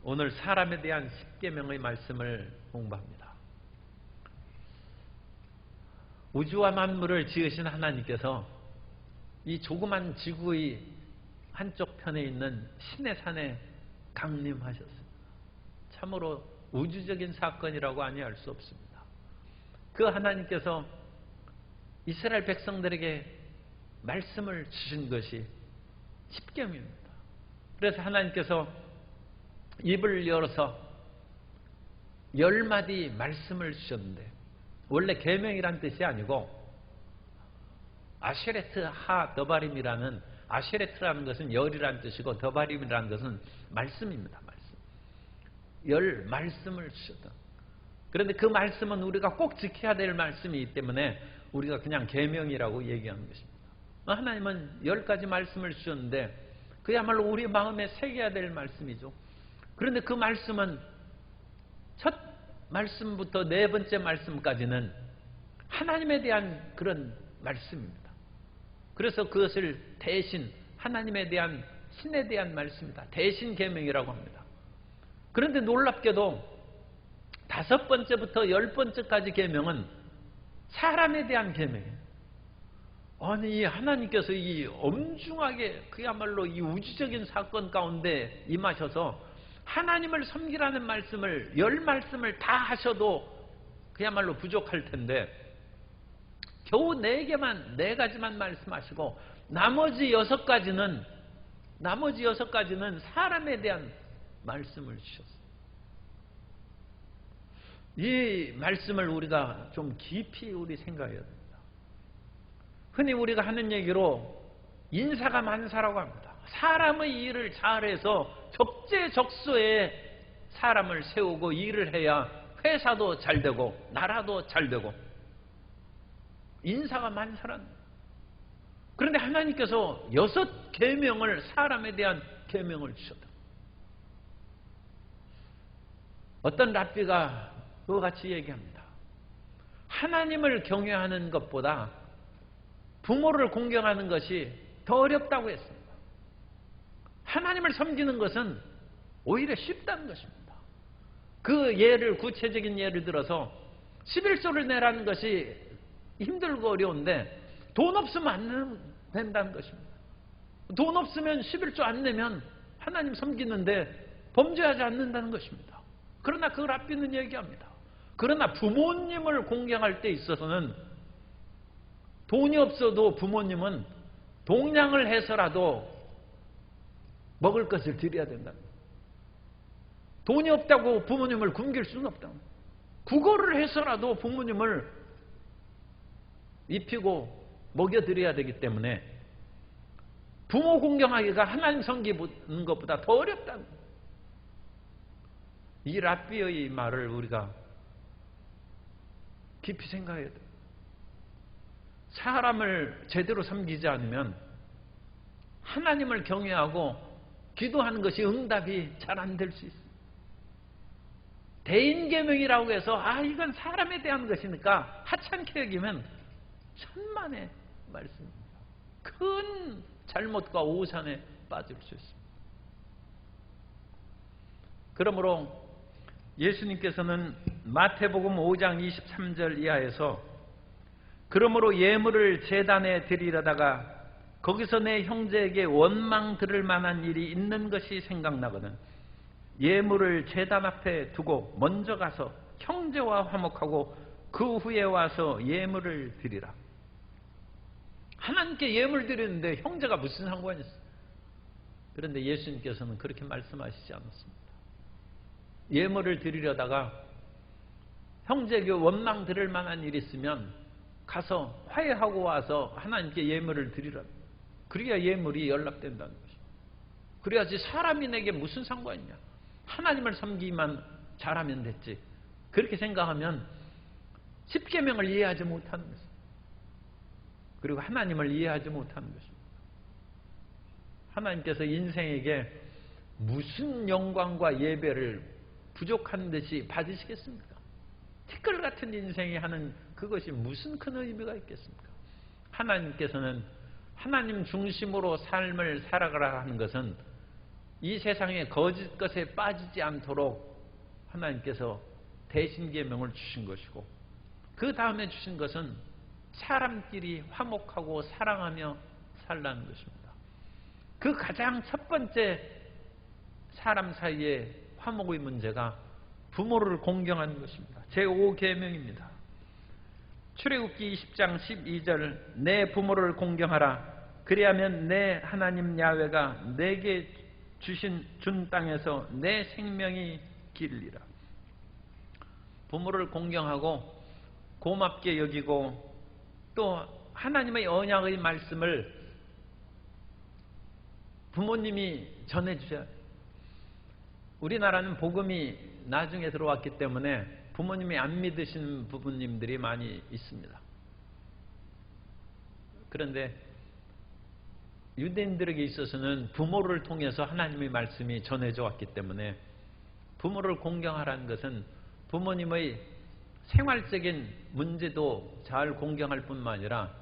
오늘 사람에 대한 십계명의 말씀을 공부합니다. 우주와 만물을 지으신 하나님께서 이 조그만 지구의 한쪽 편에 있는 시내산에 강림하셨습니다. 참으로 우주적인 사건이라고 아니할 수 없습니다. 그 하나님께서 이스라엘 백성들에게 말씀을 주신 것이 십계명입니다. 그래서 하나님께서 입을 열어서 10마디 말씀을 주셨는데, 원래 계명이란 뜻이 아니고 아쉐레트 하 더바림이라는, 아쉐레트라는 것은 열이라는 뜻이고 더바림이라는 것은 말씀입니다. 말씀. 말씀을 주셨다. 그런데 그 말씀은 우리가 꼭 지켜야 될 말씀이기 때문에 우리가 그냥 계명이라고 얘기하는 것입니다. 하나님은 10가지 말씀을 주셨는데 그야말로 우리 마음에 새겨야 될 말씀이죠. 그런데 그 말씀은 첫 말씀부터 네 번째 말씀까지는 하나님에 대한 그런 말씀입니다. 그래서 그것을 대신 하나님에 대한, 신에 대한 말씀이다. 대신 계명이라고 합니다. 그런데 놀랍게도 5번째부터 10번째까지 계명은 사람에 대한 계명이에요. 아니, 하나님께서 이 엄중하게 그야말로 이 우주적인 사건 가운데 임하셔서 하나님을 섬기라는 말씀을 10말씀을 다 하셔도 그야말로 부족할 텐데 겨우 4가지만 말씀하시고 나머지 6가지는 사람에 대한 말씀을 주셨어요. 이 말씀을 우리가 좀 깊이 생각해야 됩니다. 흔히 우리가 하는 얘기로 인사가 만사라고 합니다. 사람의 일을 잘해서 적재적소에 사람을 세우고 일을 해야 회사도 잘 되고 나라도 잘 되고 인사가 만사란. 그런데 하나님께서 6계명을, 사람에 대한 계명을 주셨다. 어떤 랍비가 그와 같이 얘기합니다. 하나님을 경외하는 것보다 부모를 공경하는 것이 더 어렵다고 했습니다. 하나님을 섬기는 것은 오히려 쉽다는 것입니다. 그 예를, 구체적인 예를 들어서 11조를 내라는 것이 힘들고 어려운데 돈 없으면 안 된다는 것입니다. 돈 없으면 11조 안 내면 하나님 섬기는데 범죄하지 않는다는 것입니다. 그러나 그 랍비는 얘기합니다. 그러나 부모님을 공경할 때 있어서는 돈이 없어도 부모님은 동량을 해서라도 먹을 것을 드려야 된다. 돈이 없다고 부모님을 굶길 수는 없다. 구걸을 해서라도 부모님을 입히고 먹여드려야 되기 때문에 부모 공경하기가 하나님 섬기는 것보다 더 어렵다. 이 랍비의 말을 우리가 깊이 생각해야 돼요. 사람을 제대로 섬기지 않으면 하나님을 경외하고 기도하는 것이 응답이 잘 안 될 수 있어요. 대인계명이라고 해서 이건 사람에 대한 것이니까 하찮게 여기면 천만의 말씀입니다. 큰 잘못과 오산에 빠질 수 있습니다. 그러므로 예수님께서는 마태복음 5장 23절 이하에서 그러므로 예물을 제단에 드리려다가 거기서 내 형제에게 원망 들을 만한 일이 있는 것이 생각나거든 예물을 제단 앞에 두고 먼저 가서 형제와 화목하고 그 후에 와서 예물을 드리라. 하나님께 예물 드리는데 형제가 무슨 상관이 있어요? 그런데 예수님께서는 그렇게 말씀하시지 않았습니다. 예물을 드리려다가 형제에게 원망 들을 만한 일이 있으면 가서 화해하고 와서 하나님께 예물을 드리라. 그래야 예물이 연락된다는 것입니다. 그래야지 사람이 내게 무슨 상관이냐. 하나님을 섬기기만 잘하면 됐지. 그렇게 생각하면 십계명을 이해하지 못하는 것입니다. 그리고 하나님을 이해하지 못하는 것입니다. 하나님께서 인생에게 무슨 영광과 예배를 부족한 듯이 받으시겠습니까? 티끌 같은 인생이 하는 그것이 무슨 큰 의미가 있겠습니까? 하나님께서는 하나님 중심으로 삶을 살아가라 하는 것은 이 세상의 거짓 것에 빠지지 않도록 하나님께서 대신 계명을 주신 것이고, 그 다음에 주신 것은 사람끼리 화목하고 사랑하며 살라는 것입니다. 그 가장 첫 번째 사람 사이의 화목의 문제가 부모를 공경하는 것입니다. 제5계명입니다. 출애굽기 20장 12절, 내 부모를 공경하라. 그리하면 내 하나님 야훼가 내게 준 땅에서 내 생명이 기르리라. 부모를 공경하고 고맙게 여기고 또 하나님의 언약의 말씀을 부모님이 전해주셔야 해요. 우리나라는 복음이 나중에 들어왔기 때문에 부모님이 안 믿으시는 부모님들이 많이 있습니다. 그런데 유대인들에게 있어서는 부모를 통해서 하나님의 말씀이 전해져 왔기 때문에 부모를 공경하라는 것은 부모님의 생활적인 문제도 잘 공경할 뿐만 아니라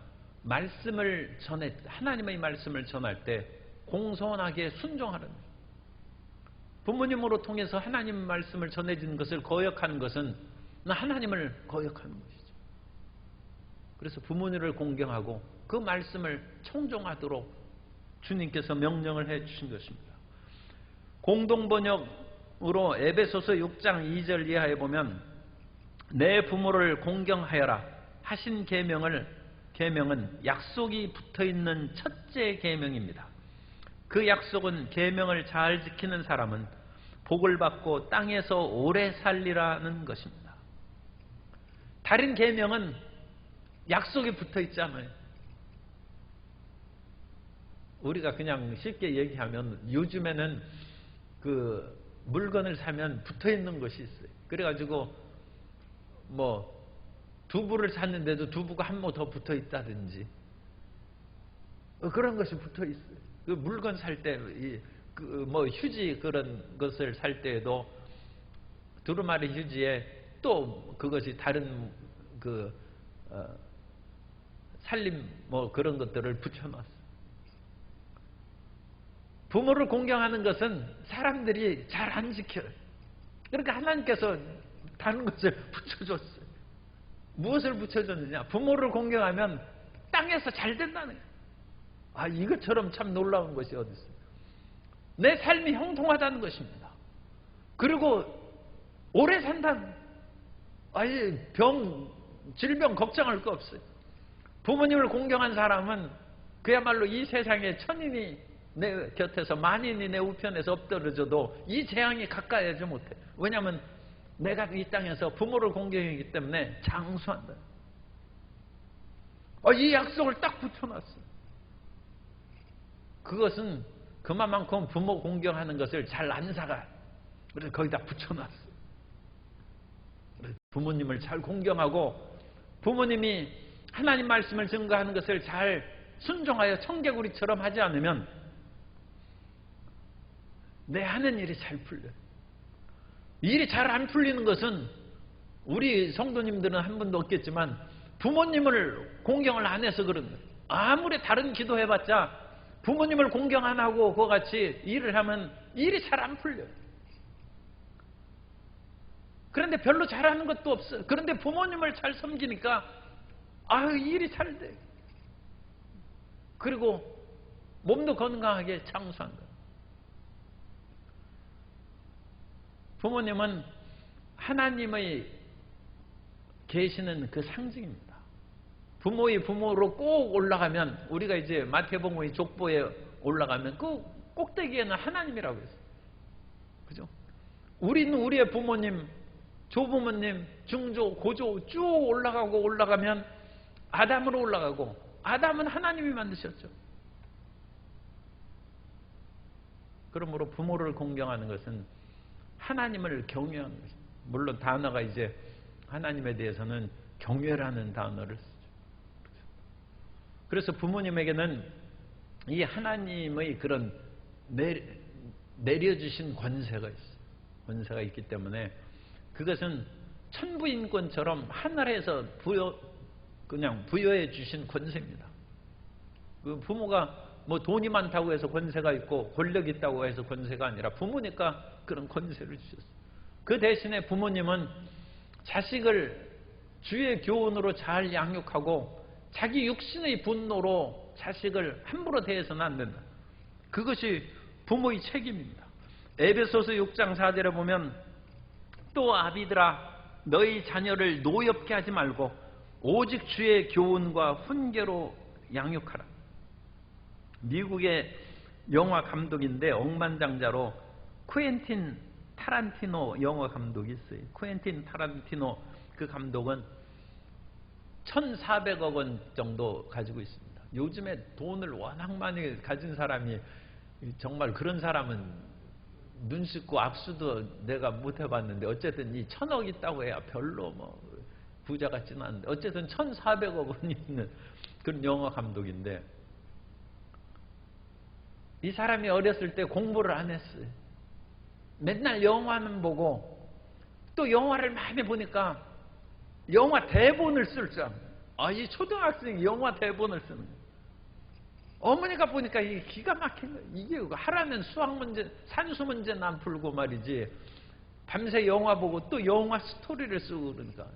하나님의 말씀을 전할 때 공손하게 순종하라는 거예요. 부모님으로 통해서 하나님 말씀을 전해지는 것을 거역하는 것은 하나님을 거역하는 것이죠. 그래서 부모님을 공경하고 그 말씀을 청종하도록 주님께서 명령을 해 주신 것입니다. 공동번역으로 에베소서 6장 2절 이하에 보면 내 부모를 공경하여라 하신 계명은 약속이 붙어있는 첫째 계명입니다. 그 약속은 계명을 잘 지키는 사람은 복을 받고 땅에서 오래 살리라는 것입니다. 다른 계명은 약속이 붙어있지 않아요. 우리가 그냥 쉽게 얘기하면 요즘에는 그 물건을 사면 붙어있는 것이 있어요. 그래가지고 뭐 두부를 샀는데도 두부가 한 모 더 붙어있다든지 그런 것이 붙어있어요. 그 물건 살 때 뭐 휴지 그런 것을 살 때에도 두루마리 휴지에 또 그것이 다른 살림 뭐 그런 것들을 붙여놨어요. 부모를 공경하는 것은 사람들이 잘 안 지켜요. 그러니까 하나님께서 다른 것을 붙여줬어요. 무엇을 붙여줬느냐? 부모를 공경하면 땅에서 잘 된다는 거예요. 이것처럼 참 놀라운 것이 어디 있어요? 내 삶이 형통하다는 것입니다. 그리고 오래 산다는 거예요. 질병 걱정할 거 없어요. 부모님을 공경한 사람은 그야말로 이 세상에 천인이 내 곁에서 만인이 내 우편에서 엎드러져도 이 재앙이 가까이 하지 못해. 왜냐하면 내가 이 땅에서 부모를 공경하기 때문에 장수한다. 이 약속을 딱 붙여놨어요. 그것은 그만큼 부모 공경하는 것을 잘 안 살아요. 그래서 거기다 붙여놨어요. 부모님을 잘 공경하고 부모님이 하나님 말씀을 증거하는 것을 잘 순종하여 청개구리처럼 하지 않으면 내 하는 일이 잘 풀려요. 일이 잘 안 풀리는 것은 우리 성도님들은 한 분도 없겠지만 부모님을 공경을 안 해서 그런 거예요. 아무리 다른 기도해봤자 부모님을 공경 안 하고 그와 같이 일을 하면 일이 잘 안 풀려요. 그런데 별로 잘하는 것도 없어요. 그런데 부모님을 잘 섬기니까 일이 잘 돼. 그리고 몸도 건강하게 장수한 거예요. 부모님은 하나님의 계시는 그 상징입니다. 부모의 부모로 꼭 올라가면 우리가 이제 마태복음의 족보에 올라가면 그 꼭대기에는 하나님이라고 했어요. 그죠? 우리는 우리의 부모님, 조부모님, 중조, 고조 쭉 올라가면 아담으로 올라가고 아담은 하나님이 만드셨죠. 그러므로 부모를 공경하는 것은 하나님을 경외하는 것입니다. 물론 단어가 이제 하나님에 대해서는 경외라는 단어를 쓰죠. 그래서 부모님에게는 이 하나님의 그런 내려주신 권세가 있어요. 권세가 있기 때문에 그것은 천부인권처럼 하늘에서 그냥 부여해 주신 권세입니다. 그 부모가 뭐 돈이 많다고 해서 권세가 있고 권력이 있다고 해서 권세가 아니라 부모니까 그런 권세를 주셨어요. 그 대신에 부모님은 자식을 주의 교훈으로 잘 양육하고 자기 육신의 분노로 자식을 함부로 대해서는 안 된다. 그것이 부모의 책임입니다. 에베소서 6장 4절에 보면 또 아비들아 너희 자녀를 노엽게 하지 말고 오직 주의 교훈과 훈계로 양육하라. 미국의 영화 감독인데 억만장자로 쿠엔틴 타란티노 영화 감독이 있어요. 쿠엔틴 타란티노 그 감독은 1,400억 원 정도 가지고 있습니다. 요즘에 돈을 워낙 많이 가진 사람이 정말 그런 사람은 눈 씻고 악수도 내가 못 해봤는데 어쨌든 이 1,000억 있다고 해야 별로 뭐 부자 같지는 않은데 어쨌든 1,400억 원이 있는 그런 영화 감독인데 이 사람이 어렸을 때 공부를 안 했어요. 맨날 영화는 보고 또 영화를 많이 보니까 영화 대본을 쓸 줄 알아요. 이 초등학생이 영화 대본을 쓰는 거예요. 어머니가 보니까 이게 기가 막힌 거예요. 이게 하라면 수학 문제, 산수 문제는 안 풀고 말이지 밤새 영화 보고 또 영화 스토리를 쓰고 그러니까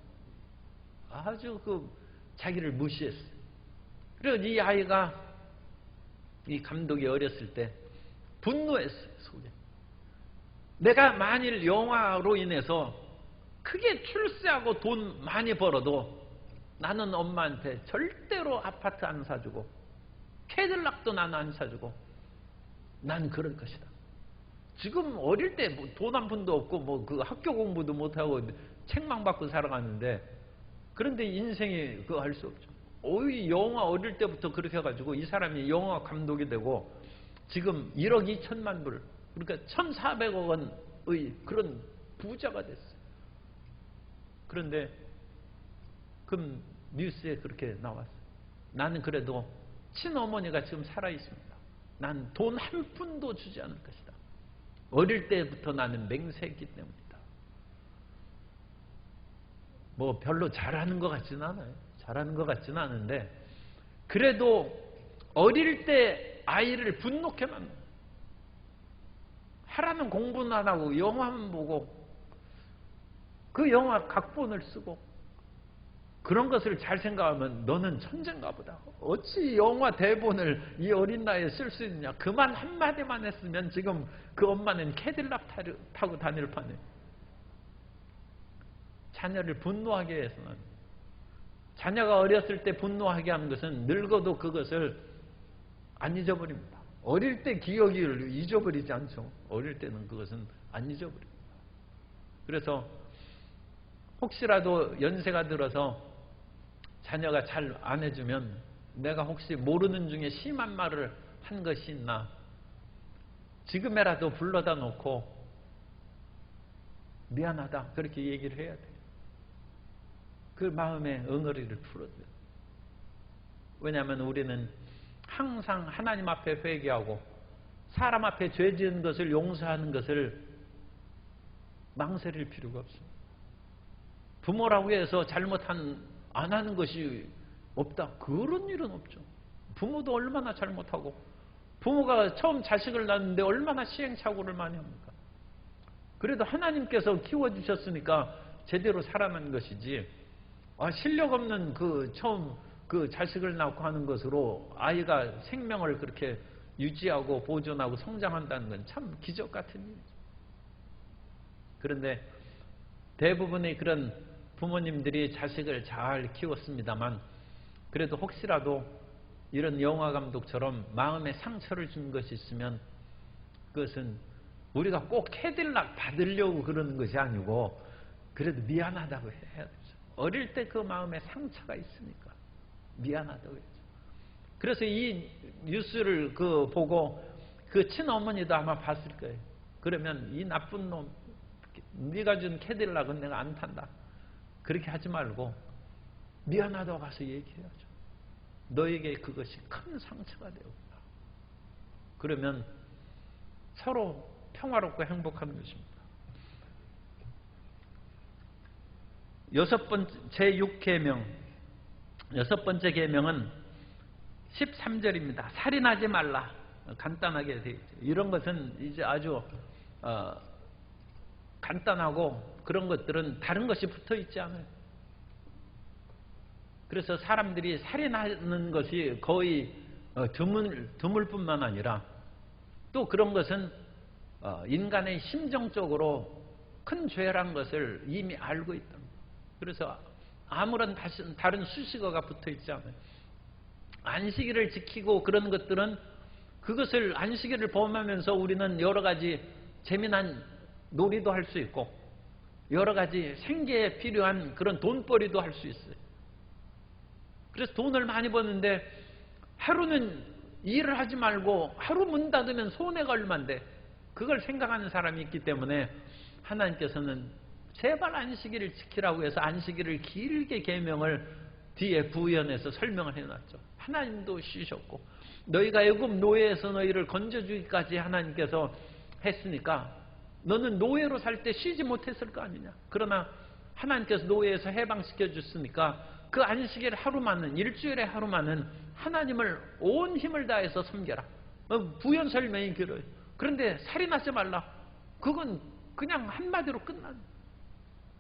아주 자기를 무시했어요. 그래서 이 아이가 이 감독이 어렸을 때 분노했어요. 속에. 내가 만일 영화로 인해서 크게 출세하고 돈 많이 벌어도 나는 엄마한테 절대로 아파트 안 사주고 캐딜락도 나는 안 사주고 난 그럴 것이다. 지금 어릴 때 돈 한 푼도 없고 뭐 그 학교 공부도 못하고 책만 받고 살아가는데 그런데 인생이 그거 할 수 없죠. 영화 어릴 때부터 그렇게 해가지고 이 사람이 영화 감독이 되고 지금 1억 2천만 불 그러니까 1,400억 원의 그런 부자가 됐어요. 그런데 그 뉴스에 그렇게 나왔어요. 나는 그래도 친어머니가 지금 살아있습니다. 난 돈 한 푼도 주지 않을 것이다. 어릴 때부터 나는 맹세했기 때문이다. 뭐 별로 잘하는 것 같지는 않아요. 잘하는 것 같지는 않은데 그래도 어릴 때 아이를 분노케 만들어요. 하라는 공부는 안 하고 영화만 보고 그 영화 각본을 쓰고 그런 것을 잘 생각하면 너는 천재인가 보다. 어찌 영화 대본을 이 어린 나이에 쓸 수 있느냐. 그만 한마디만 했으면 지금 그 엄마는 캐딜락 타고 다닐 판에. 자녀를 분노하게 해서는 자녀가 어렸을 때 분노하게 하는 것은 늙어도 그것을 안 잊어버립니다. 어릴 때 기억을 잊어버리지 않죠. 어릴 때는 그것은 안 잊어버립니다. 그래서 혹시라도 연세가 들어서 자녀가 잘 안 해주면 내가 혹시 모르는 중에 심한 말을 한 것이 있나 지금이라도 불러다 놓고 미안하다 그렇게 얘기를 해야 돼요. 그 마음의 응어리를 풀어줘요. 왜냐하면 우리는 항상 하나님 앞에 회개하고 사람 앞에 죄 지은 것을 용서하는 것을 망설일 필요가 없습니다. 부모라고 해서 안 하는 것이 없다. 그런 일은 없죠. 부모도 얼마나 잘못하고 부모가 처음 자식을 낳는데 얼마나 시행착오를 많이 합니까? 그래도 하나님께서 키워주셨으니까 제대로 살아난 것이지 실력 없는 처음 자식을 낳고 하는 것으로 아이가 생명을 그렇게 유지하고 보존하고 성장한다는 건 참 기적 같은 일이죠. 그런데 대부분의 그런 부모님들이 자식을 잘 키웠습니다만 그래도 혹시라도 이런 영화 감독처럼 마음에 상처를 준 것이 있으면 그것은 우리가 꼭 캐딜락 받으려고 그러는 것이 아니고 그래도 미안하다고 해야 되죠. 어릴 때 그 마음에 상처가 있으니까 미안하다고 해야죠. 그래서 이 뉴스를 보고 그 친어머니도 아마 봤을 거예요. 그러면 이 나쁜 놈 네가 준 캐딜락은 내가 안 탄다. 그렇게 하지 말고 미안하다고 가서 얘기해야죠. 너에게 그것이 큰 상처가 되었구나. 그러면 서로 평화롭고 행복한 것입니다. 제6계명 여섯 번째 계명은 13절입니다. 살인하지 말라. 간단하게 되어 있죠. 이런 것은 이제 아주 간단하고 그런 것들은 다른 것이 붙어 있지 않아요. 그래서 사람들이 살인하는 것이 거의 드물 뿐만 아니라 또 그런 것은 인간의 심정적으로 큰 죄란 것을 이미 알고 있다. 그래서 아무런 다른 수식어가 붙어 있지 않아요. 안식일을 지키고 그런 것들은 그것을 안식일을 범하면서 우리는 여러 가지 재미난 놀이도 할 수 있고 여러 가지 생계에 필요한 그런 돈벌이도 할 수 있어요. 그래서 돈을 많이 버는데 하루는 일을 하지 말고 하루 문 닫으면 손해가 얼만데 그걸 생각하는 사람이 있기 때문에 하나님께서는 제발 안식일을 지키라고 해서 안식일을 길게 계명을 뒤에 부연해서 설명을 해놨죠. 하나님도 쉬셨고 너희가 애굽 노예에서 너희를 건져주기까지 하나님께서 했으니까 너는 노예로 살 때 쉬지 못했을 거 아니냐. 그러나 하나님께서 노예에서 해방시켜 줬으니까 그 안식일 하루만은 일주일에 하루만은 하나님을 온 힘을 다해서 섬겨라. 부연 설명이 길어요. 그런데 살인하지 말라. 그건 그냥 한마디로 끝난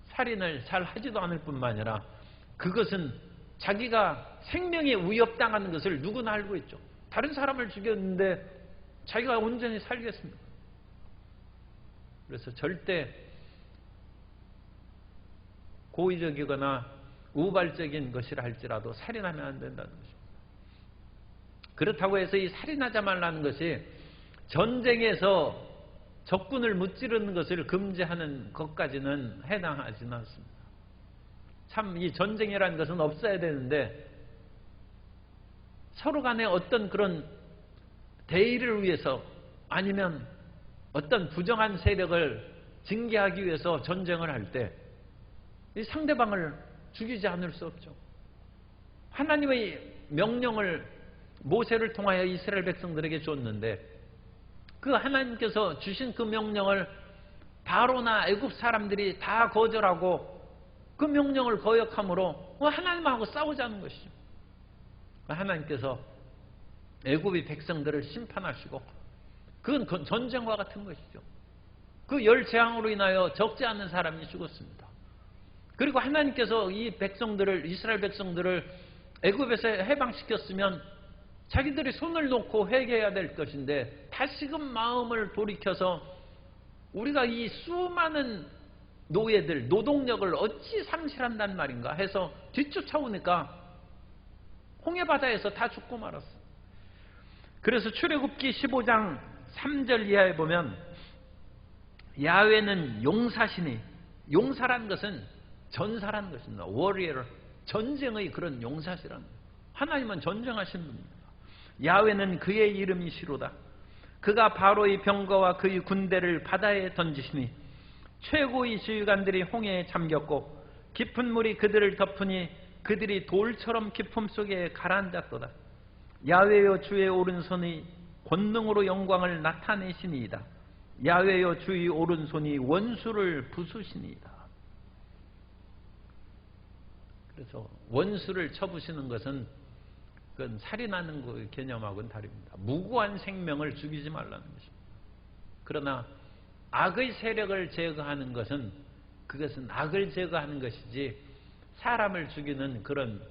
살인을 잘 하지도 않을 뿐만 아니라 그것은 자기가 생명에 위협당하는 것을 누구나 알고 있죠. 다른 사람을 죽였는데 자기가 온전히 살겠습니까? 그래서 절대 고의적이거나 우발적인 것이라 할지라도 살인하면 안 된다는 것입니다. 그렇다고 해서 이 살인하지 말라는 것이 전쟁에서 적군을 무찌르는 것을 금지하는 것까지는 해당하지는 않습니다. 참 이 전쟁이라는 것은 없어야 되는데 서로 간에 어떤 그런 대의를 위해서 아니면 어떤 부정한 세력을 징계하기 위해서 전쟁을 할 때 이 상대방을 죽이지 않을 수 없죠. 하나님의 명령을 모세를 통하여 이스라엘 백성들에게 줬는데 그 하나님께서 주신 그 명령을 바로나 애굽 사람들이 다 거절하고 그 명령을 거역함으로 하나님하고 싸우자는 것이죠. 하나님께서 애굽의 백성들을 심판하시고 그건 전쟁과 같은 것이죠. 그 열 재앙으로 인하여 적지 않은 사람이 죽었습니다. 그리고 하나님께서 이 백성들을 이스라엘 백성들을 애굽에서 해방시켰으면 자기들이 손을 놓고 회개해야 될 것인데 다시금 마음을 돌이켜서 우리가 이 수많은 노예들, 노동력을 어찌 상실한단 말인가 해서 뒤쫓아오니까 홍해바다에서 다 죽고 말았어요. 그래서 출애굽기 15장 3절 이하에 보면 야훼는 용사시니 용사란 것은 전사라는 것입니다. warrior, 전쟁의 그런 용사시라는 거예요. 하나님은 전쟁하신 분입니다. 야훼는 그의 이름이시로다. 그가 바로의 병거와 그의 군대를 바다에 던지시니 최고의 지휘관들이 홍해에 잠겼고 깊은 물이 그들을 덮으니 그들이 돌처럼 깊음 속에 가라앉았도다. 야훼여 주의 오른손이 권능으로 영광을 나타내시니이다. 야훼여 주의 오른손이 원수를 부수시니이다. 그래서 원수를 쳐부시는 것은 그건 살인하는 그 개념하고는 다릅니다. 무고한 생명을 죽이지 말라는 것입니다. 그러나 악의 세력을 제거하는 것은 그것은 악을 제거하는 것이지 사람을 죽이는 그런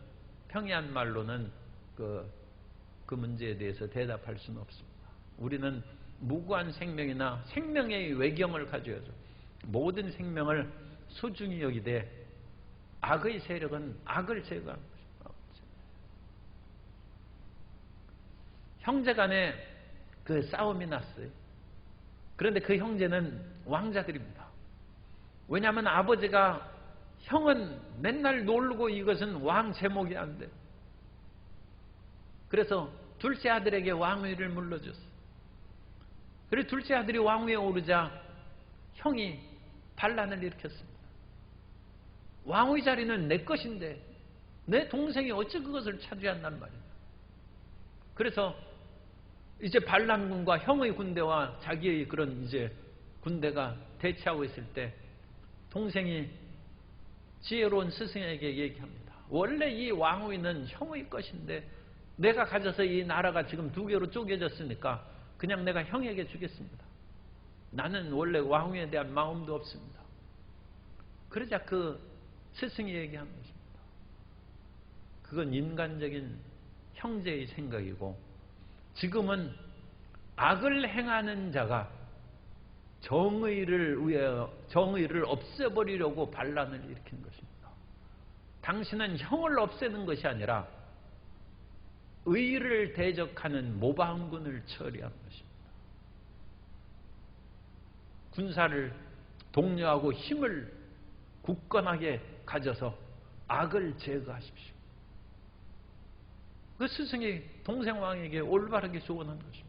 평이한 말로는 그 문제에 대해서 대답할 수는 없습니다. 우리는 무고한 생명이나 생명의 외경을 가져야죠. 모든 생명을 소중히 여기되 악의 세력은 악을 제거하는 것입니다. 형제 간에 그 싸움이 났어요. 그런데 그 형제는 왕자들입니다. 왜냐하면 아버지가 형은 맨날 놀고 이것은 왕 제목이 안 돼. 그래서 둘째 아들에게 왕위를 물려줬어요. 그리고 둘째 아들이 왕위에 오르자 형이 반란을 일으켰습니다. 왕의 자리는 내 것인데 내 동생이 어찌 그것을 차지한단 말이야. 그래서 이제 반란군과 형의 군대와 자기의 그런 이제 군대가 대치하고 있을 때 동생이 지혜로운 스승에게 얘기합니다. 원래 이 왕위는 형의 것인데 내가 가져서 이 나라가 지금 두 개로 쪼개졌으니까 그냥 내가 형에게 주겠습니다. 나는 원래 왕위에 대한 마음도 없습니다. 그러자 그 스승이 얘기한 것입니다. 그건 인간적인 형제의 생각이고, 지금은 악을 행하는 자가 정의를 없애버리려고 반란을 일으킨 것입니다. 당신은 형을 없애는 것이 아니라 의를 대적하는 모방군을 처리한 것입니다. 군사를 독려하고 힘을 굳건하게 가져서 악을 제거하십시오. 그 스승이 동생 왕에게 올바르게 조언한 것입니다.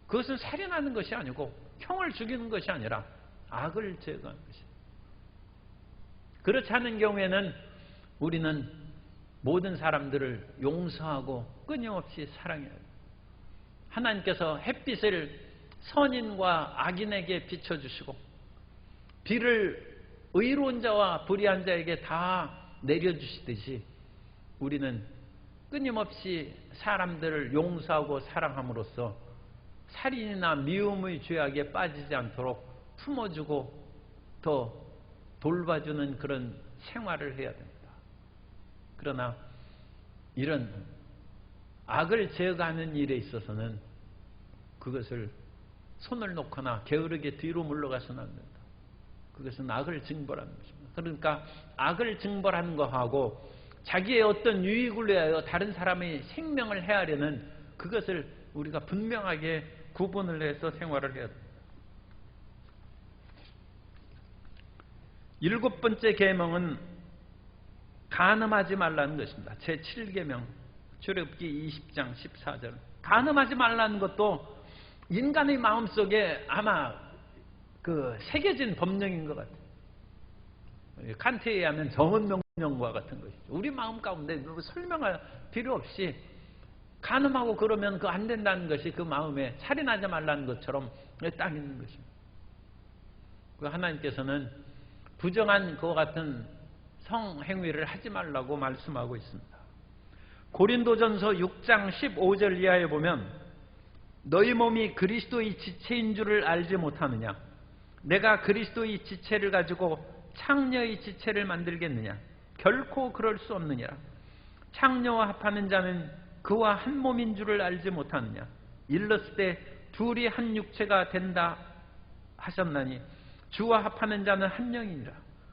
그것은 살인하는 것이 아니고 형을 죽이는 것이 아니라 악을 제거하는 것입니다. 그렇지 않은 경우에는 우리는 모든 사람들을 용서하고 끊임없이 사랑해야 합니다. 하나님께서 햇빛을 선인과 악인에게 비춰주시고 비를 의로운 자와 불의한 자에게 다 내려주시듯이 우리는 끊임없이 사람들을 용서하고 사랑함으로써 살인이나 미움의 죄악에 빠지지 않도록 품어주고 더 돌봐주는 그런 생활을 해야 됩니다. 그러나 이런 악을 제거하는 일에 있어서는 그것을 손을 놓거나 게으르게 뒤로 물러가서는 안 된다. 그것은 악을 징벌하는 것입니다. 그러니까 악을 징벌하는 것하고 자기의 어떤 유익을 위하여 다른 사람의 생명을 해하려는 그것을 우리가 분명하게 구분을 해서 생활을 해야 됩니다. 7번째 계명은 간음하지 말라는 것입니다. 제7계명 출애굽기 20장 14절. 간음하지 말라는 것도 인간의 마음속에 아마 새겨진 법령인 것 같아요. 칸트에 의하면 정언명령과 같은 것이죠. 우리 마음 가운데 설명할 필요 없이 간음하고 그러면 그 안 된다는 것이 그 마음에 살인하지 말라는 것처럼 딱 있는 것입니다. 하나님께서는 부정한 그와 같은 성행위를 하지 말라고 말씀하고 있습니다. 고린도전서 6장 15절 이하에 보면 너희 몸이 그리스도의 지체인 줄을 알지 못하느냐? 내가 그리스도의 지체를 가지고 창녀의 지체를 만들겠느냐? 결코 그럴 수 없느니라. 창녀와 합하는 자는 그와 한 몸인 줄을 알지 못하느냐? 일렀을 때 둘이 한 육체가 된다 하셨나니 주와 합하는 자는 한 영이니라.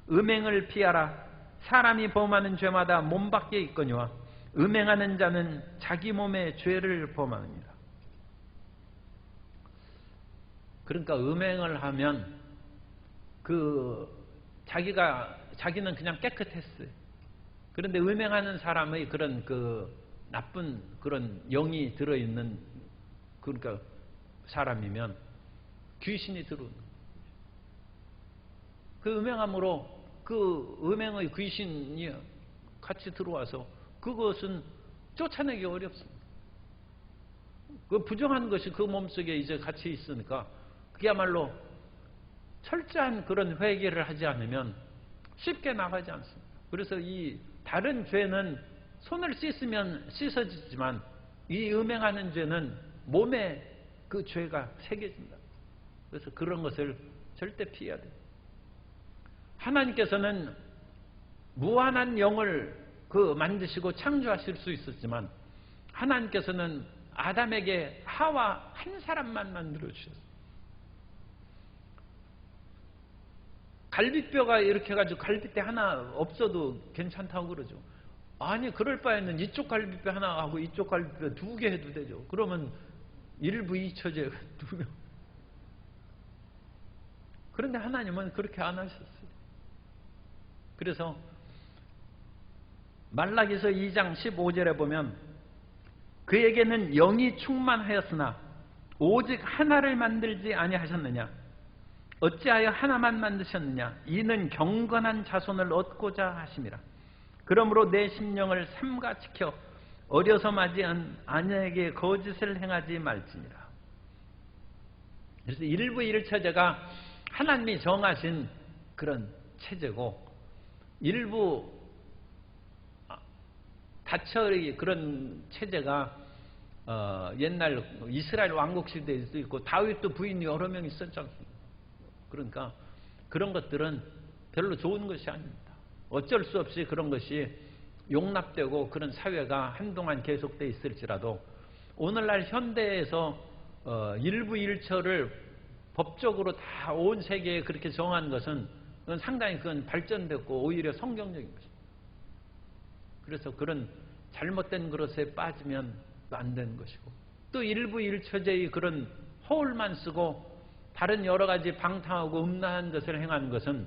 음행을 피하라. 사람이 범하는 죄마다 몸 밖에 있거니와 음행하는 자는 자기 몸의 죄를 범하느니라. 그러니까 음행을 하면 자기는 그냥 깨끗했어요. 그런데 음행하는 사람의 그런 나쁜 그런 영이 들어있는 그러니까 사람이면 귀신이 들어오는 거예요. 그 음행함으로 그 음행의 귀신이 같이 들어와서 그것은 쫓아내기 어렵습니다. 그 부정한 것이 그 몸속에 이제 같이 있으니까 그야말로 철저한 그런 회개를 하지 않으면 쉽게 나가지 않습니다. 그래서 이 다른 죄는 손을 씻으면 씻어지지만 이 음행하는 죄는 몸에 그 죄가 새겨진다. 그래서 그런 것을 절대 피해야 돼요. 하나님께서는 무한한 영을 만드시고 창조하실 수 있었지만 하나님께서는 아담에게 하와 한 사람만 만들어 주셨어요. 갈비뼈가 이렇게 해가지고 갈비뼈 하나 없어도 괜찮다고 그러죠. 아니 그럴 바에는 이쪽 갈비뼈 하나 하고 이쪽 갈비뼈 2개 해도 되죠. 그러면 일부 이처제 2명. 그런데 하나님은 그렇게 안 하셨어요. 그래서 말라기서 2장 15절에 보면 그에게는 영이 충만하였으나 오직 하나를 만들지 아니하셨느냐? 어찌하여 하나만 만드셨느냐? 이는 경건한 자손을 얻고자 하심이라. 그러므로 내 심령을 삼가 지켜 어려서 맞이한 아내에게 거짓을 행하지 말지니라. 그래서 일부 일처제가 하나님이 정하신 그런 체제고 일부 다처의 그런 체제가 옛날 이스라엘 왕국 시대에도 있고 다윗도 부인이 여러 명 있었지 않습니까? 그러니까 그런 것들은 별로 좋은 것이 아닙니다. 어쩔 수 없이 그런 것이 용납되고 그런 사회가 한동안 계속돼 있을지라도 오늘날 현대에서 일부 일처를 법적으로 다 온 세계에 그렇게 정한 것은 그건 상당히 그건 발전됐고 오히려 성경적인 것입니다. 그래서 그런 잘못된 그릇에 빠지면 안 되는 것이고 또 일부 일처제의 그런 허울만 쓰고 다른 여러 가지 방탕하고 음란한 것을 행하는 것은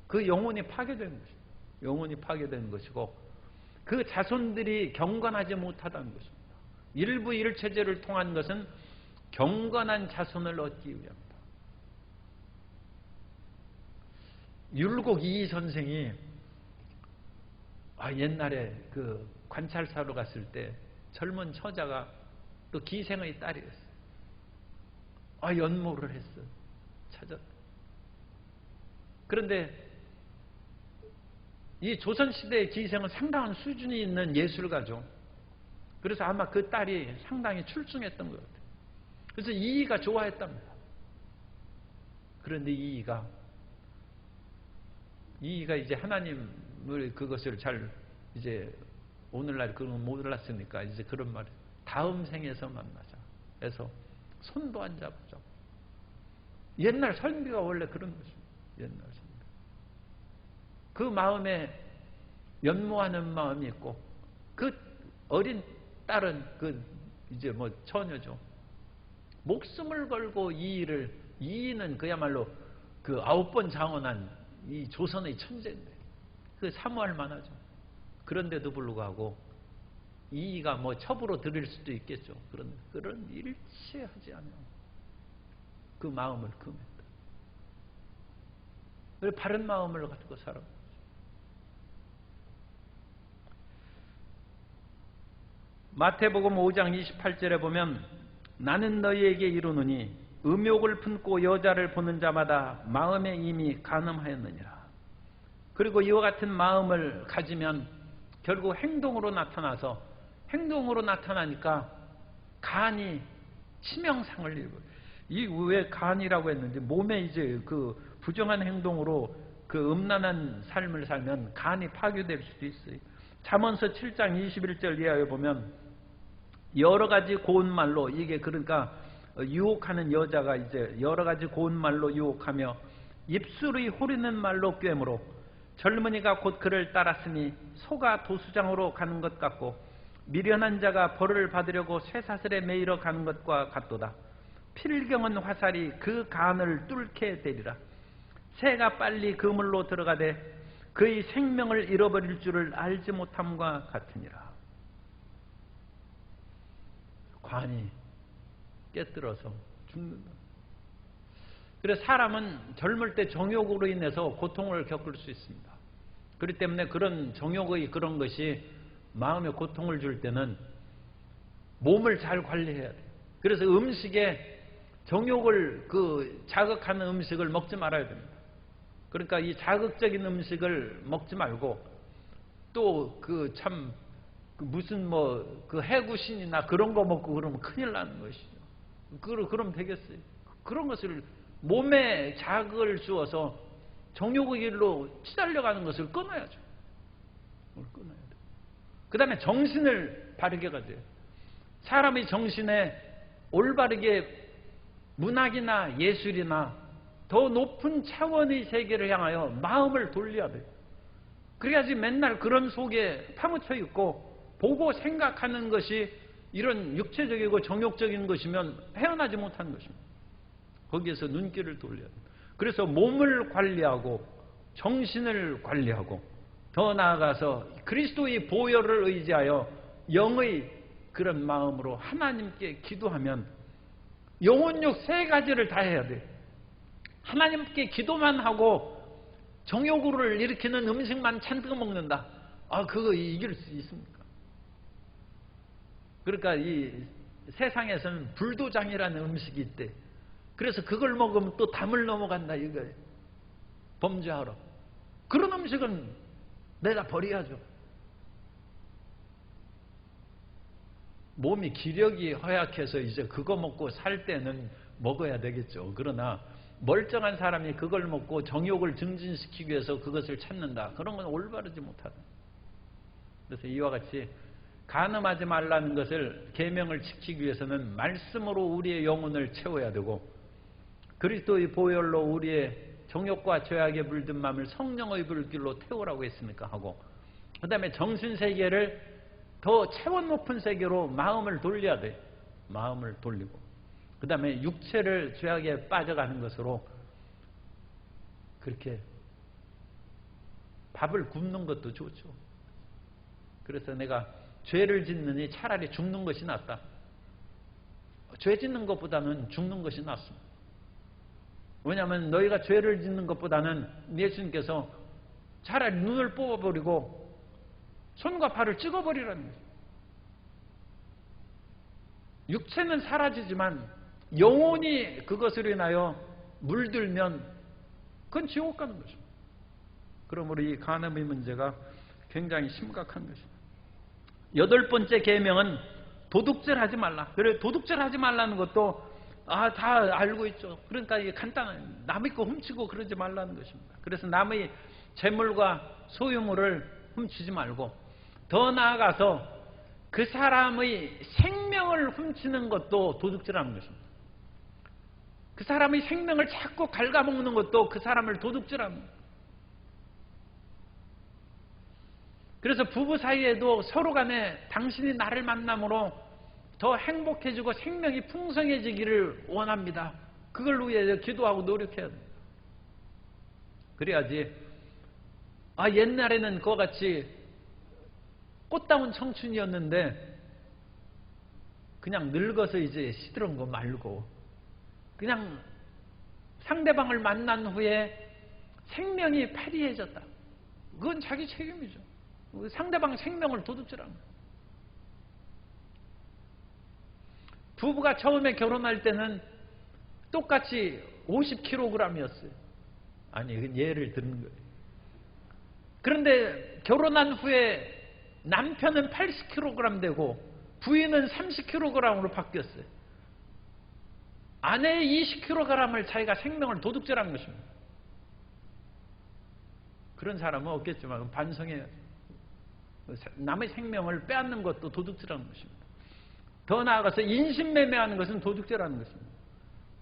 그 영혼이 파괴되는 것입니다. 영혼이 파괴되는 것이고 그 자손들이 경건하지 못하다는 것입니다. 일부 일체제를 통한 것은 경건한 자손을 얻기 위함이다. 율곡 이이 선생이 옛날에 그 관찰사로 갔을 때 젊은 처자가 또 기생의 딸이었어요. 연모를 했어. 찾았다. 그런데 이 조선시대의 기생은 상당한 수준이 있는 예술가죠. 그래서 아마 그 딸이 상당히 출중했던 것 같아요. 그래서 이이가 좋아했답니다. 그런데 이이가 이제 하나님을 그것을 잘 이제 오늘날 그런 몰랐으니까 이제 그런 말 다음 생에서 만나자 해서 손도 안 잡자. 옛날 설비가 원래 그런 것입니다. 옛날 설비. 그 마음에 연모하는 마음이 있고 그 어린 딸은 그 이제 뭐 처녀죠. 목숨을 걸고 이이는 그야말로 그 9번 장원한 이 조선의 천재인데 그 사모할 만하죠. 그런데도 불구하고 이이가 뭐 첩으로 들일 수도 있겠죠. 그런 일치하지 않아요. 그 마음을 금했다. 그래서 바른 마음을 가지고 살아. 마태복음 5장 28절에 보면 나는 너희에게 이르노니 음욕을 품고 여자를 보는 자마다 마음에 이미 간음하였느니라. 그리고 이와 같은 마음을 가지면 결국 행동으로 나타나니까 간이 치명상을 입어요. 이 왜 간이라고 했는지 몸에 이제 그 부정한 행동으로 그 음란한 삶을 살면 간이 파괴될 수도 있어요. 잠언서 7장 21절 이하에 보면 여러 가지 고운 말로 이게 그러니까 유혹하는 여자가 이제 여러 가지 고운 말로 유혹하며 입술의 호리는 말로 꿰므로 젊은이가 곧 그를 따랐으니 소가 도수장으로 가는 것 같고 미련한 자가 벌을 받으려고 쇠사슬에 매이러 가는 것과 같도다. 필경은 화살이 그 간을 뚫게 되리라. 새가 빨리 그물로 들어가되 그의 생명을 잃어버릴 줄을 알지 못함과 같으니라. 관이 깨뜨려서 죽는다. 그래서 사람은 젊을 때 정욕으로 인해서 고통을 겪을 수 있습니다. 그렇기 때문에 그런 정욕의 그런 것이 마음에 고통을 줄 때는 몸을 잘 관리해야 돼요. 그래서 음식에 정욕을 자극하는 음식을 먹지 말아야 됩니다. 그러니까 이 자극적인 음식을 먹지 말고 또 무슨 해구신이나 그런 거 먹고 그러면 큰일 나는 것이죠. 그럼 되겠어요. 그런 것을 몸에 자극을 주어서 정욕의 길로 치달려가는 것을 끊어야죠. 끊어야 돼요. 그 다음에 정신을 바르게 가져요. 사람의 정신에 올바르게 문학이나 예술이나 더 높은 차원의 세계를 향하여 마음을 돌려야 돼요. 그래야지 맨날 그런 속에 파묻혀 있고 보고 생각하는 것이 이런 육체적이고 정욕적인 것이면 헤어나지 못하는 것입니다. 거기에서 눈길을 돌려야 돼요. 그래서 몸을 관리하고 정신을 관리하고 더 나아가서 그리스도의 보혈을 의지하여 영의 그런 마음으로 하나님께 기도하면 영혼욕 3가지를 다 해야 돼요. 하나님께 기도만 하고 정욕을 일으키는 음식만 잔뜩 먹는다. 그거 이길 수 있습니까? 그러니까 이 세상에서는 불도장이라는 음식이 있대. 그래서 그걸 먹으면 또 담을 넘어간다 이거예요. 범죄하러. 그런 음식은 내가 버려야죠. 몸이 기력이 허약해서 이제 그거 먹고 살 때는 먹어야 되겠죠. 그러나 멀쩡한 사람이 그걸 먹고 정욕을 증진시키기 위해서 그것을 찾는다. 그런 건 올바르지 못하다. 그래서 이와 같이 간음하지 말라는 것을 계명을 지키기 위해서는 말씀으로 우리의 영혼을 채워야 되고, 그리스도의 보혈로 우리의 정욕과 죄악에 물든 마음을 성령의 불길로 태우라고 했으니까 하고, 그 다음에 정신세계를 더 차원 높은 세계로 마음을 돌려야 돼. 마음을 돌리고, 그 다음에 육체를 죄악에 빠져가는 것으로 그렇게 밥을 굶는 것도 좋죠. 그래서 내가 죄를 짓느니 차라리 죽는 것이 낫다. 죄 짓는 것보다는 죽는 것이 낫습니다. 왜냐하면 너희가 죄를 짓는 것보다는 예수님께서 차라리 눈을 뽑아버리고 손과 발을 찍어버리라는 거예요. 육체는 사라지지만 영혼이 그것으로 인하여 물들면 그건 지옥 가는 것입니다. 그러므로 이 간음의 문제가 굉장히 심각한 것입니다. 8번째 계명은 도둑질하지 말라. 그래, 도둑질하지 말라는 것도 다 알고 있죠. 그러니까 이게 간단한, 남의 거 훔치고 그러지 말라는 것입니다. 그래서 남의 재물과 소유물을 훔치지 말고, 더 나아가서 그 사람의 생명을 훔치는 것도 도둑질하는 것입니다. 그 사람의 생명을 자꾸 갉아먹는 것도 그 사람을 도둑질하는 거예요. 그래서 부부 사이에도 서로 간에 당신이 나를 만남으로 더 행복해지고 생명이 풍성해지기를 원합니다. 그걸 위해 기도하고 노력해야 됩니다. 그래야지 옛날에는 그와 같이 꽃다운 청춘이었는데 그냥 늙어서 이제 시들은 거 말고 그냥 상대방을 만난 후에 생명이 패리해졌다. 그건 자기 책임이죠. 상대방 생명을 도둑질하는 거예요. 부부가 처음에 결혼할 때는 똑같이 50kg이었어요. 아니, 이건 예를 드는 거예요. 그런데 결혼한 후에 남편은 80kg 되고 부인은 30kg으로 바뀌었어요. 아내의 20kg을 자기가 생명을 도둑질한 것입니다. 그런 사람은 없겠지만 반성해야 돼요. 남의 생명을 빼앗는 것도 도둑질하는 것입니다. 더 나아가서 인신매매하는 것은 도둑질하는 것입니다.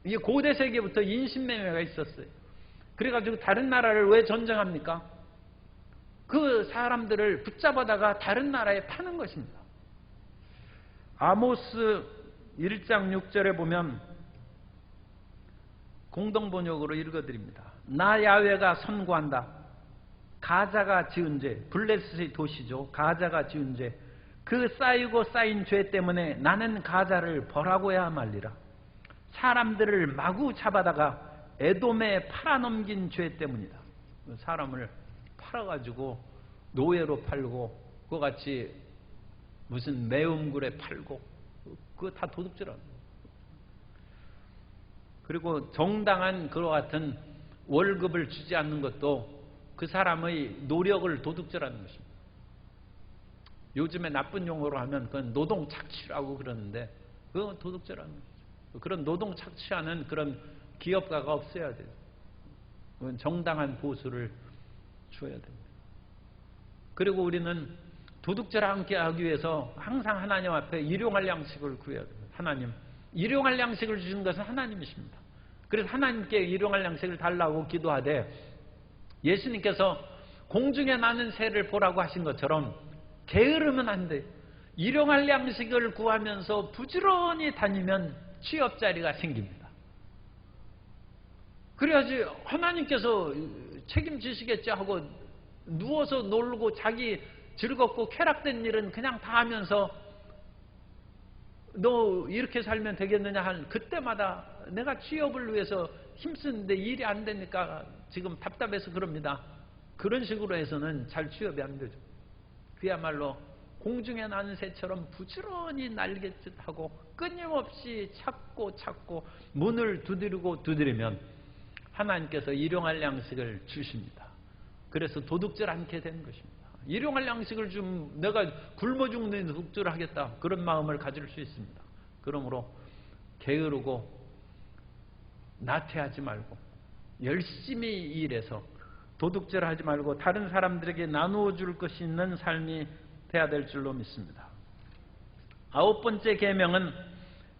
이게 고대 세계부터 인신매매가 있었어요. 그래가지고 다른 나라를 왜 전쟁합니까? 그 사람들을 붙잡아다가 다른 나라에 파는 것입니다. 아모스 1장 6절에 보면 공동번역으로 읽어드립니다. 나 야훼가 선고한다. 가자가 지은 죄, 블레셋의 도시죠. 가자가 지은 죄, 그 쌓이고 쌓인 죄 때문에 나는 가자를 벌하고야 말리라. 사람들을 마구 잡아다가 에돔에 팔아넘긴 죄 때문이다. 사람을 팔아가지고 노예로 팔고 그와 같이 무슨 매음굴에 팔고 그거 다 도둑질하는 거예요. 그리고 정당한 그와 같은 월급을 주지 않는 것도 그 사람의 노력을 도둑질하는 것입니다. 요즘에 나쁜 용어로 하면 그건 노동 착취라고 그러는데 그건 도둑질하는 거죠. 그런 노동 착취하는 그런 기업가가 없어야 돼요. 그건 정당한 보수를 줘야 됩니다. 그리고 우리는 도둑질 않게 하기 위해서 항상 하나님 앞에 일용할 양식을 구해야 됩니다. 하나님, 일용할 양식을 주신 것은 하나님이십니다. 그래서 하나님께 일용할 양식을 달라고 기도하되 예수님께서 공중에 나는 새를 보라고 하신 것처럼 게으르면 안 돼. 일용할 양식을 구하면서 부지런히 다니면 취업자리가 생깁니다. 그래야지 하나님께서 책임지시겠지 하고 누워서 놀고 자기 즐겁고 쾌락된 일은 그냥 다 하면서 너 이렇게 살면 되겠느냐 한 그때마다 내가 취업을 위해서 힘쓰는데 일이 안 되니까 지금 답답해서 그럽니다. 그런 식으로 해서는 잘 취업이 안 되죠. 그야말로 공중에 나는 새처럼 부지런히 날갯짓하고 끊임없이 찾고 문을 두드리고 두드리면 하나님께서 일용할 양식을 주십니다. 그래서 도둑질 않게 되는 것입니다. 일용할 양식을 좀 내가 굶어 죽는 독주를 하겠다. 그런 마음을 가질 수 있습니다. 그러므로 게으르고 나태하지 말고 열심히 일해서 도둑질 하지 말고 다른 사람들에게 나누어 줄 것이 있는 삶이 돼야 될 줄로 믿습니다. 9번째 계명은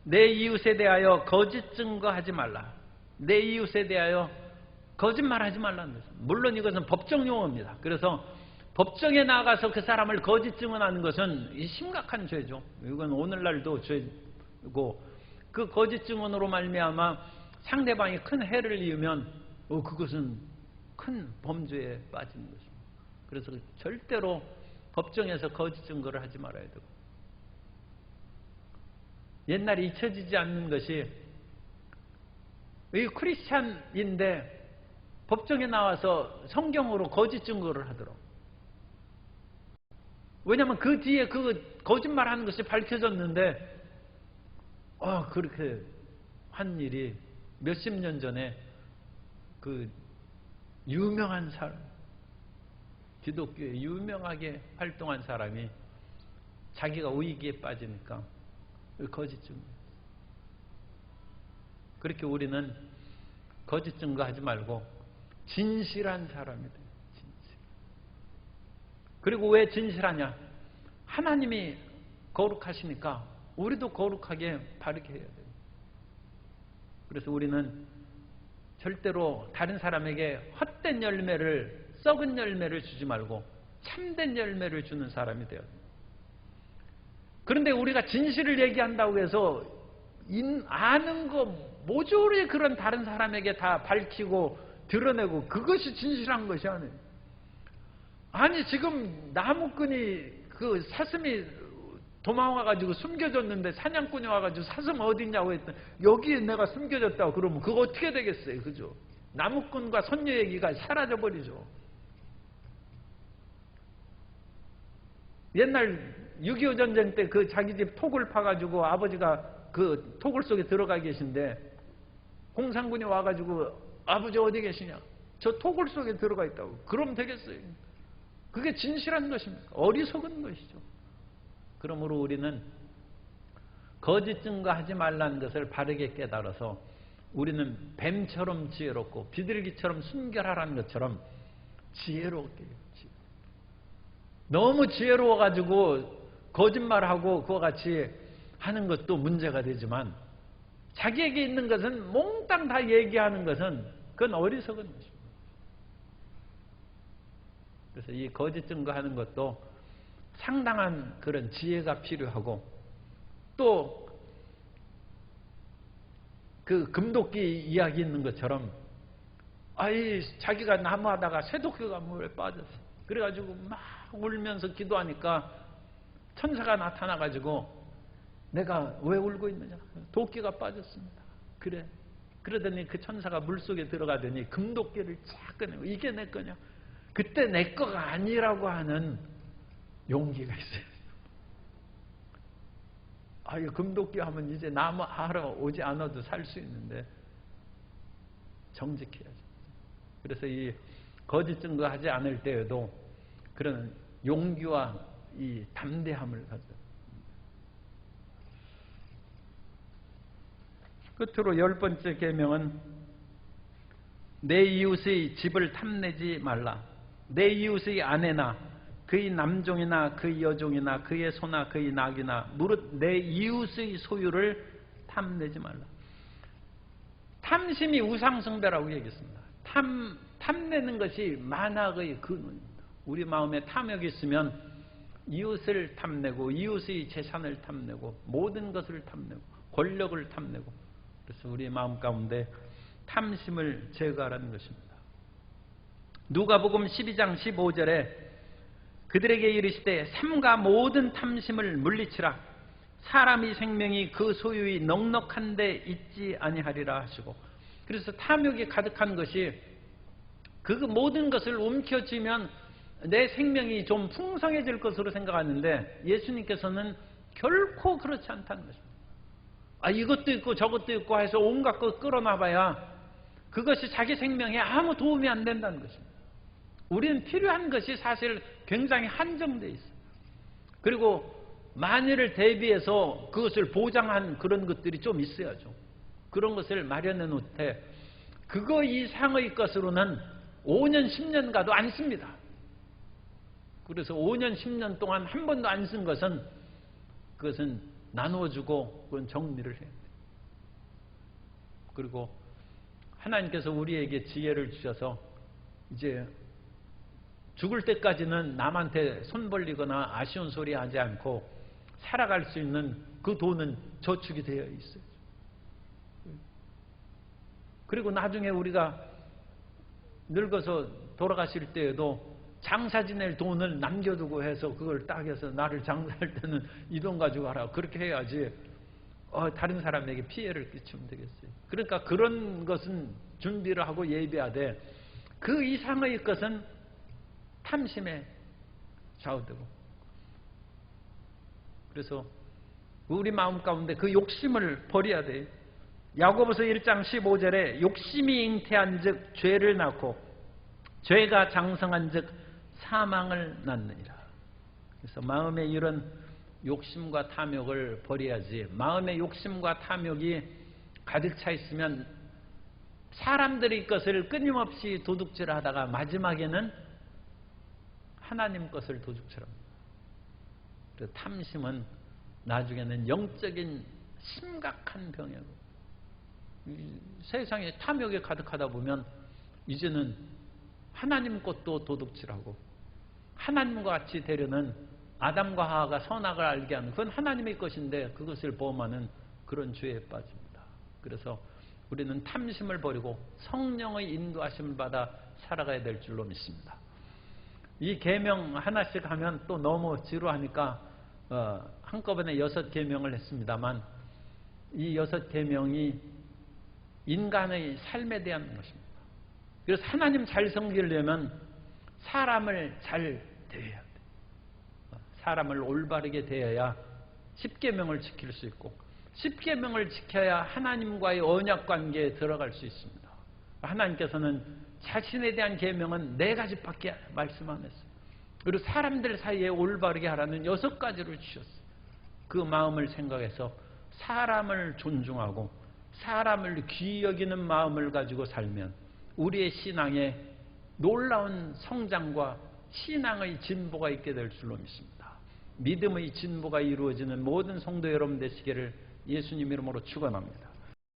내 이웃에 대하여 거짓 증거하지 말라. 내 이웃에 대하여 거짓말하지 말라는 것입니다. 물론 이것은 법정 용어입니다. 그래서 법정에 나가서 그 사람을 거짓 증언하는 것은 심각한 죄죠. 이건 오늘날도 죄고, 그 거짓 증언으로 말미암아 상대방이 큰 해를 이으면 그것은 큰 범죄에 빠지는 것입니다. 그래서 절대로 법정에서 거짓 증거를 하지 말아야 되고, 옛날에 잊혀지지 않는 것이 이 크리스찬인데 법정에 나와서 성경으로 거짓 증거를 하더라고. 왜냐하면 그 뒤에 그 거짓말하는 것이 밝혀졌는데 그렇게 한 일이 몇십 년 전에 그 유명한 사람, 기독교에 유명하게 활동한 사람이 자기가 위기에 빠지니까 거짓 증거. 그렇게 우리는 거짓 증거하지 말고 진실한 사람이 돼요. 진실. 그리고 왜 진실하냐? 하나님이 거룩하시니까 우리도 거룩하게 바르게 해야 돼요. 그래서 우리는 절대로 다른 사람에게 헛된 열매를, 썩은 열매를 주지 말고 참된 열매를 주는 사람이 돼요. 그런데 우리가 진실을 얘기한다고 해서 아는 거 모조리 그런 다른 사람에게 다 밝히고 드러내고 그것이 진실한 것이 아니에요. 아니 지금 나무꾼이 그 사슴이 도망와가지고 숨겨졌는데 사냥꾼이 와가지고 사슴 어딨냐고 했더니 여기에 내가 숨겨졌다고 그러면 그거 어떻게 되겠어요? 그죠? 나무꾼과 선녀 얘기가 사라져버리죠. 옛날 6.25 전쟁 때 그 자기 집 톡을 파가지고 아버지가 그 톡을 속에 들어가 계신데 공산군이 와가지고 아버지 어디 계시냐? 저 톡을 속에 들어가 있다고. 그럼 되겠어요? 그게 진실한 것입니까? 어리석은 것이죠. 그러므로 우리는 거짓 증거하지 말라는 것을 바르게 깨달아서 우리는 뱀처럼 지혜롭고 비둘기처럼 순결하라는 것처럼 지혜롭게 해요. 너무 지혜로워가지고 거짓말하고 그와 같이 하는 것도 문제가 되지만 자기에게 있는 것은 몽땅 다 얘기하는 것은 그건 어리석은 것입니다. 그래서 이 거짓 증거하는 것도 상당한 그런 지혜가 필요하고 또 그 금도끼 이야기 있는 것처럼 자기가 나무하다가 쇠도끼가 물에 빠졌어. 그래가지고 막 울면서 기도하니까 천사가 나타나가지고 내가 왜 울고 있느냐? 도끼가 빠졌습니다. 그래. 그러더니 그 천사가 물속에 들어가더니 금도끼를 쫙 꺼내고 이게 내 거냐? 그때 내 거가 아니라고 하는 용기가 있어요. 이 금도끼 하면 이제 나무 하러 오지 않아도 살 수 있는데 정직해야죠. 그래서 이 거짓 증거하지 않을 때에도 그런 용기와 이 담대함을 가져. 끝으로 10번째 계명은 내 이웃의 집을 탐내지 말라. 내 이웃의 아내나 그의 남종이나 그의 여종이나 그의 소나 그의 낙이나 무릇 내 이웃의 소유를 탐내지 말라. 탐심이 우상숭배라고 얘기했습니다. 탐내는 것이 만악의 근원입니다. 우리 마음에 탐욕이 있으면 이웃을 탐내고 이웃의 재산을 탐내고 모든 것을 탐내고 권력을 탐내고 그래서 우리 마음 가운데 탐심을 제거하라는 것입니다. 누가복음 12장 15절에 그들에게 이르시되 삼가 모든 탐심을 물리치라. 사람의 생명이 그 소유의 넉넉한 데 있지 아니하리라 하시고, 그래서 탐욕이 가득한 것이 그 모든 것을 움켜쥐면 내 생명이 좀 풍성해질 것으로 생각하는데 예수님께서는 결코 그렇지 않다는 것입니다. 이것도 있고 저것도 있고 해서 온갖 것 끌어놔봐야 그것이 자기 생명에 아무 도움이 안 된다는 것입니다. 우리는 필요한 것이 사실 굉장히 한정되어 있어요. 그리고 만일을 대비해서 그것을 보장한 그런 것들이 좀 있어야죠. 그런 것을 마련해 놓되 그거 이상의 것으로는 5년, 10년 가도 안 씁니다. 그래서 5년, 10년 동안 한 번도 안 쓴 것은 그것은 나누어주고 그건 정리를 해야 돼요. 그리고 하나님께서 우리에게 지혜를 주셔서 이제 죽을 때까지는 남한테 손 벌리거나 아쉬운 소리 하지 않고 살아갈 수 있는 그 돈은 저축이 되어 있어요. 그리고 나중에 우리가 늙어서 돌아가실 때에도 장사 지낼 돈을 남겨두고 해서 그걸 딱 해서 나를 장사할 때는 이 돈 가지고 가라. 그렇게 해야지 다른 사람에게 피해를 끼치면 되겠어요. 그러니까 그런 것은 준비를 하고 예비하되 그 이상의 것은 탐심에 좌우되고, 그래서 우리 마음 가운데 그 욕심을 버려야 돼요. 야고보서 1장 15절에 욕심이 잉태한 즉 죄를 낳고 죄가 장성한 즉 사망을 낳느니라. 그래서 마음의 이런 욕심과 탐욕을 버려야지. 마음의 욕심과 탐욕이 가득 차 있으면 사람들의 것을 끊임없이 도둑질하다가 마지막에는 하나님 것을 도둑질합니다. 그래서 탐심은 나중에는 영적인 심각한 병이고, 세상에 탐욕이 가득하다 보면 이제는 하나님 것도 도둑질하고 하나님과 같이 되려는 아담과 하와가 선악을 알게 하는, 그건 하나님의 것인데 그것을 범하는 그런 죄에 빠집니다. 그래서 우리는 탐심을 버리고 성령의 인도하심을 받아 살아가야 될 줄로 믿습니다. 이 계명 하나씩 하면 또 너무 지루하니까 한꺼번에 6계명을 했습니다만, 이 6계명이 인간의 삶에 대한 것입니다. 그래서 하나님 잘 섬기려면 사람을 잘 대해야 돼요. 사람을 올바르게 대해야 10계명을 지킬 수 있고, 10계명을 지켜야 하나님과의 언약관계에 들어갈 수 있습니다. 하나님께서는 자신에 대한 계명은 4가지밖에 말씀 안 했어요. 그리고 사람들 사이에 올바르게 하라는 6가지를 주셨어요. 그 마음을 생각해서 사람을 존중하고 사람을 귀히 여기는 마음을 가지고 살면 우리의 신앙에 놀라운 성장과 신앙의 진보가 있게 될 줄로 믿습니다. 믿음의 진보가 이루어지는 모든 성도 여러분 되시기를 예수님 이름으로 축원합니다.